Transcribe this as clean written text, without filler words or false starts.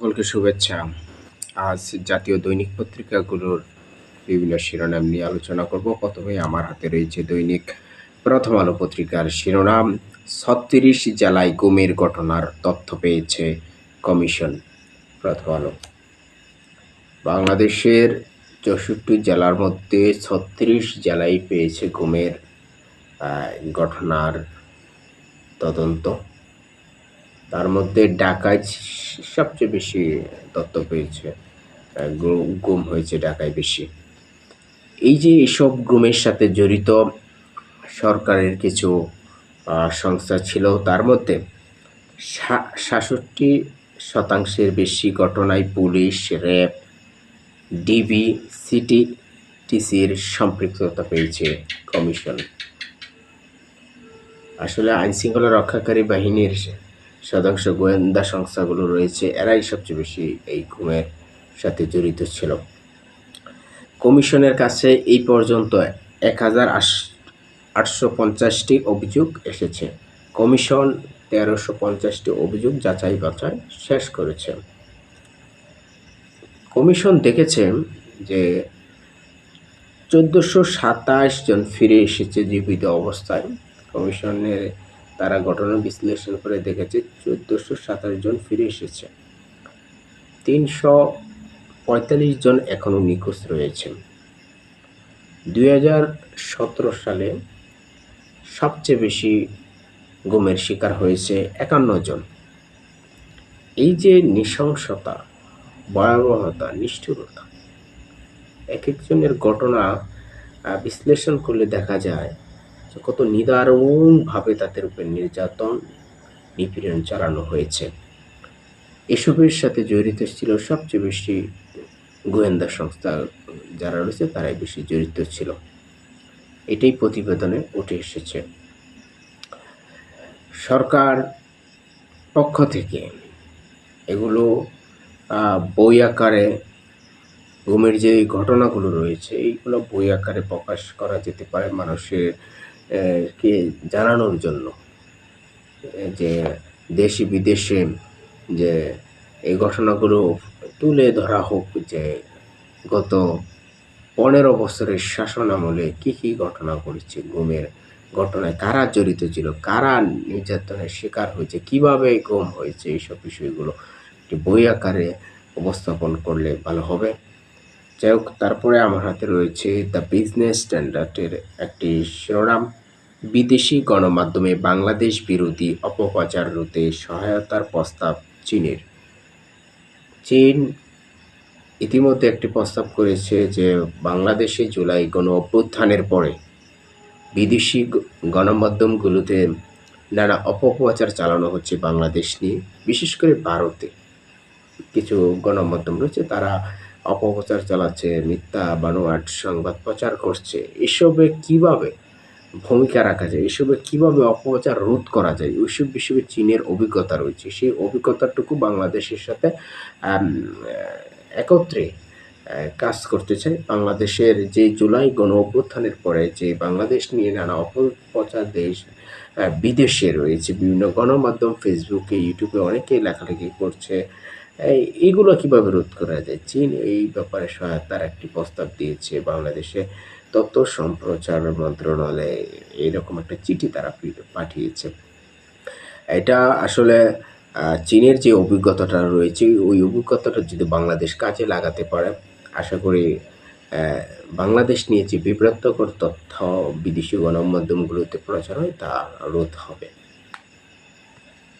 সকলকে শুভেচ্ছা। আজ জাতীয় দৈনিক পত্রিকাগুলোর বিভিন্ন শিরোনাম নিয়ে আলোচনা করব। প্রথমে আমার হাতে রয়েছে দৈনিক প্রথম আলো পত্রিকার শিরোনাম, ৩৬ জেলায় গুমের ঘটনার তথ্য পেয়েছে কমিশন। প্রথম আলো, বাংলাদেশের ৬৪ জেলার মধ্যে ৩৬ জেলায় পেয়েছে গুমের ঘটনার তদন্ত। তার মধ্যে ঢাকায় সবচেয়ে বেশি তথ্য পেয়েছে, গুম হয়েছে ঢাকায় বেশি। এই যে এসব গুমের সাথে জড়িত সরকারের কিছু সংস্থা ছিল, তার মধ্যে ৬৭% বেশি ঘটনায় পুলিশ, র্যাব, ডিবি, সিটিটিসির সম্পৃক্ততা পেয়েছে কমিশন। আসলে আইনশৃঙ্খলা রক্ষাকারী বাহিনীর সদস্য গোয়েন্দা সংস্থাগুলো রয়েছে, এরাই সবচেয়ে বেশি এই গুমের সাথে জড়িত ছিল। কমিশনের কাছে এই পর্যন্ত ১,৮৫০টি অভিযোগ এসেছে। কমিশন ১,৩৫০টি অভিযোগ যাচাই বাছাই শেষ করেছে। কমিশন দেখেছে যে ১,৪২৭ জন ফিরে এসেছে জীবিত অবস্থায়। কমিশনের তারা ঘটনা বিশ্লেষণ করে দেখেছে ১,৪২৭ জন ফিরে এসেছে। ৩৪৫ জন এখনো নিখোঁজ রয়েছে। ২০১৭ সালে সবচেয়ে বেশি গুমের শিকার হয়েছে ৫১ জন। এই যে নৃশংসতা, ভয়াবহতা, নিষ্ঠুরতা, এক একজনের ঘটনা বিশ্লেষণ করলে দেখা যায় যে কত নিদারুণভাবে তাদের উপর নির্যাতন, নিপীড়ন চালানো হয়েছে। এসবের সাথে জড়িত ছিল সবচেয়ে বেশি গোয়েন্দা সংস্থা যারা রয়েছে, তারাই বেশি জড়িত ছিল। এটাই প্রতিবেদনে উঠে এসেছে। সরকার পক্ষ থেকে এগুলো বই আকারে, গুমের যে ঘটনাগুলো রয়েছে এইগুলো বই আকারে প্রকাশ করা যেতে পারে মানুষের কে জানানোর জন্য, যে দেশে বিদেশে যে এই ঘটনাগুলো তুলে ধরা হোক, যে গত ১৫ বছরের শাসন আমলে কী কী ঘটনা ঘটেছে, গুমের ঘটনায় কারা জড়িত ছিল, কারা নির্যাতনের শিকার হয়েছে, কিভাবে গুম হয়েছে, এইসব বিষয়গুলো একটি বই আকারে উপস্থাপন করলে ভালো হবে। যাই হোক, তারপরে আমার হাতে রয়েছে দ্য বিজনেস স্ট্যান্ডার্ডের একটি শিরোনাম, বিদেশি গণমাধ্যমে বাংলাদেশ বিরোধী অপপ্রচার রোধে সহায়তার প্রস্তাব চীনের। চীন ইতিমধ্যে একটি প্রস্তাব করেছে যে বাংলাদেশে জুলাই গণ অভ্যুত্থানের পরে বিদেশি গণমাধ্যমগুলোতে নানা অপপ্রচার চালানো হচ্ছে বাংলাদেশ নিয়ে। বিশেষ করে ভারতে কিছু গণমাধ্যম রয়েছে, তারা অপপ্রচার চালাচ্ছে, মিথ্যা বানোয়াট সংবাদ প্রচার করছে। এসবে কিভাবে ভূমিকা রাখা যায়, এসবে কিভাবে অপপ্রচার রোধ করা যায়, ওইসব বিষয়ে চীনের অভিজ্ঞতা রয়েছে। সেই অভিজ্ঞতাটুকু বাংলাদেশের সাথে একত্রে কাজ করতে চায়। বাংলাদেশের যে জুলাই গণ অভ্যুত্থানের পরে যে বাংলাদেশ নিয়ে নানা অপপ্রচার দেশ বিদেশে রয়েছে, বিভিন্ন গণমাধ্যম, ফেসবুকে, ইউটিউবে অনেকেই লেখালেখি করছে, এইগুলো কিভাবে রোধ করা যায়। চীন এই ব্যাপারে সহায়তার একটি প্রস্তাব দিয়েছে বাংলাদেশে। তথ্য সম্প্রচার মন্ত্রণালয়ে এইরকম একটা চিঠি তারা পাঠিয়েছে। এটা আসলে চীনের যে অভিজ্ঞতাটা রয়েছে, ওই অভিজ্ঞতাটা যদি বাংলাদেশ কাজে লাগাতে পারে, আশা করি বাংলাদেশ নিয়ে যে বিভ্রান্তিকর তথ্য বিদেশি গণমাধ্যমগুলোতে প্রচার হয় তা রোধ হবে।